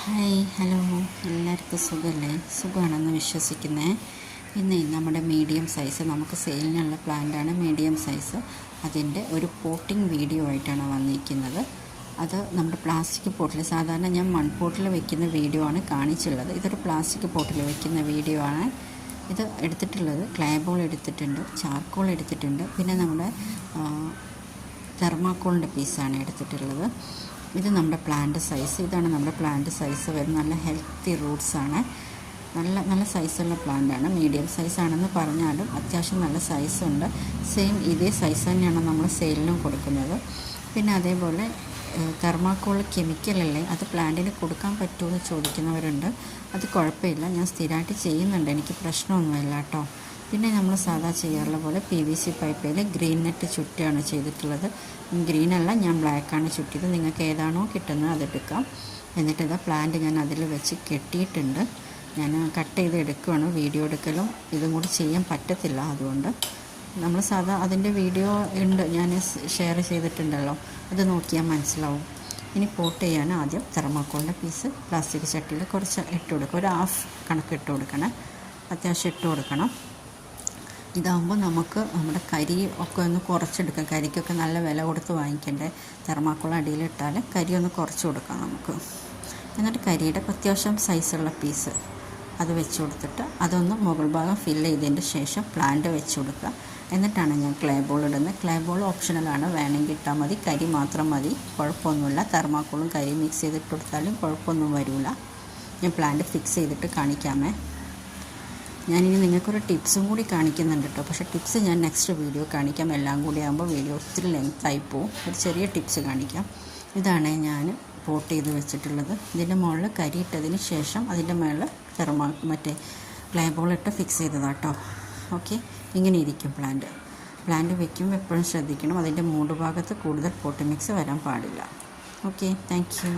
Hi hello, എല്ലാവർക്കും സുഖമല്ലേ? സുഖമാണെന്ന് വിശ്വസിക്കുന്നേ. ഇന്ന് നമ്മുടെ മീഡിയം സൈസ് നമുക്ക് സെയിലിനുള്ള പ്ലാന്റാണ്. മീഡിയം സൈസ് അതിൻ്റെ ഒരു പോട്ടിംഗ് വീഡിയോ ആയിട്ടാണ് വന്നിരിക്കുന്നത്. അത് നമ്മുടെ പ്ലാസ്റ്റിക് പോട്ടിൽ, സാധാരണ ഞാൻ മൺപോട്ടിൽ വെക്കുന്ന വീഡിയോ ആണ് കാണിച്ചുള്ളത്. ഇതൊരു പ്ലാസ്റ്റിക് പോട്ടിൽ വെക്കുന്ന വീഡിയോ ആണ്. ഇത് എടുത്തിട്ടുള്ളത് ക്ലേ ബോൾ എടുത്തിട്ടുണ്ട്, ചാർക്കോൾ എടുത്തിട്ടുണ്ട്, പിന്നെ നമ്മുടെ തെർമാക്കോളിൻ്റെ പീസാണ് എടുത്തിട്ടുള്ളത്. ഇത് നമ്മുടെ പ്ലാന്റ് സൈസ്, ഇതാണ് നമ്മുടെ പ്ലാന്റ് സൈസ് വരുന്നത്. നല്ല ഹെൽത്തി റൂട്ട്സാണ്, നല്ല സൈസുള്ള പ്ലാന്റാണ്. മീഡിയം സൈസാണെന്ന് പറഞ്ഞാലും അത്യാവശ്യം നല്ല സൈസുണ്ട്. സെയിം ഇതേ സൈസ് തന്നെയാണ് നമ്മൾ സെയിലിനും കൊടുക്കുന്നത്. പിന്നെ അതേപോലെ തെർമാക്കോൾ കെമിക്കലല്ലേ, അത് പ്ലാന്റിന് കൊടുക്കാൻ പറ്റുമോ എന്ന് ചോദിക്കുന്നവരുണ്ട്. അത് കുഴപ്പമില്ല, ഞാൻ സ്ഥിരമായിട്ട് ചെയ്യുന്നുണ്ട്, എനിക്ക് പ്രശ്നമൊന്നുമില്ല കേട്ടോ. പിന്നെ നമ്മൾ സാധാ ചെയ്യാറുള്ള പോലെ PVC പൈപ്പിൽ ഗ്രീൻ നെറ്റ് ചുറ്റിയാണ് ചെയ്തിട്ടുള്ളത്. ഗ്രീനല്ല, ഞാൻ ബ്ലാക്കാണ് ചുറ്റിയത്. നിങ്ങൾക്ക് ഏതാണോ കിട്ടുന്നത് അതെടുക്കാം. എന്നിട്ട് ഇതാ പ്ലാന്റ് ഞാൻ അതിൽ വെച്ച് കെട്ടിയിട്ടുണ്ട്. ഞാൻ കട്ട് ചെയ്ത് എടുക്കുകയാണ്. വീഡിയോ എടുക്കലും ഇതും കൂടി ചെയ്യാൻ പറ്റത്തില്ല, അതുകൊണ്ട് നമ്മൾ സാധാ അതിൻ്റെ വീഡിയോ ഉണ്ട്, ഞാൻ ഷെയർ ചെയ്തിട്ടുണ്ടല്ലോ, അത് നോക്കിയാൽ മനസ്സിലാവും. ഇനി പോട്ട് ചെയ്യാൻ ആദ്യം തെർമാക്കോളിൻ്റെ പീസ് പ്ലാസ്റ്റിക് ചട്ടിയിൽ കുറച്ച് ഇട്ട് കൊടുക്കുക. ഒരു ഹാഫ് കണക്ക് ഇട്ട് കൊടുക്കണം, അത്യാവശ്യം ഇട്ട് കൊടുക്കണം. ഇതാകുമ്പോൾ നമുക്ക് നമ്മുടെ കരി ഒക്കെ ഒന്ന് കുറച്ചെടുക്കാം. കരിക്കൊക്കെ നല്ല വില കൊടുത്ത് വാങ്ങിക്കണ്ടേ. തെർമാക്കോൾ അടിയിലിട്ടാൽ കരി ഒന്ന് കുറച്ച് കൊടുക്കാം നമുക്ക്. എന്നിട്ട് കരിയുടെ അത്യാവശ്യം സൈസുള്ള പീസ് അത് വെച്ച് കൊടുത്തിട്ട് അതൊന്ന് മുകൾ ഭാഗം ഫില്ല് ചെയ്തതിൻ്റെ ശേഷം പ്ലാന്റ് വെച്ച് കൊടുക്കുക. എന്നിട്ടാണ് ഞാൻ ക്ലേ ബോൾ ഇടുന്നത്. ക്ലേ ബോൾ ഓപ്ഷണലാണ്, വേണമെങ്കിൽ ഇട്ടാൽ മതി. കരി മാത്രം മതി, കുഴപ്പമൊന്നുമില്ല. തെർമാക്കോളും കരി മിക്സ് ചെയ്തിട്ട് കൊടുത്താലും കുഴപ്പമൊന്നും വരില്ല. ഞാൻ പ്ലാന്റ് ഫിക്സ് ചെയ്തിട്ട് കാണിക്കാമേ. ഞാനിനി നിങ്ങൾക്കൊരു ടിപ്സും കൂടി കാണിക്കുന്നുണ്ട് കേട്ടോ. പക്ഷേ ടിപ്സ് ഞാൻ നെക്സ്റ്റ് വീഡിയോ കാണിക്കാം. എല്ലാം കൂടി ആകുമ്പോൾ വീഡിയോ ഒത്തിരി ലെങ്ത്തായി പോവും. ഒരു ചെറിയ ടിപ്സ് കാണിക്കാം. ഇതാണ് ഞാൻ പോട്ട് ചെയ്ത് വെച്ചിട്ടുള്ളത്. ഇതിൻ്റെ മുകളിൽ കരി ഇട്ടതിന് ശേഷം അതിൻ്റെ മുകളിൽ മറ്റേ ക്ലേ ബോൾ ഇട്ട് ഫിക്സ് ചെയ്തതാണ് കേട്ടോ. ഓക്കെ, ഇങ്ങനെ ഇരിക്കും പ്ലാന്റ് വെക്കുമ്പോൾ എപ്പോഴും ശ്രദ്ധിക്കണം, അതിൻ്റെ മൂട് ഭാഗത്ത് കൂടുതൽ പോട്ട് മിക്സ് വരാൻ പാടില്ല. Okay, thank you.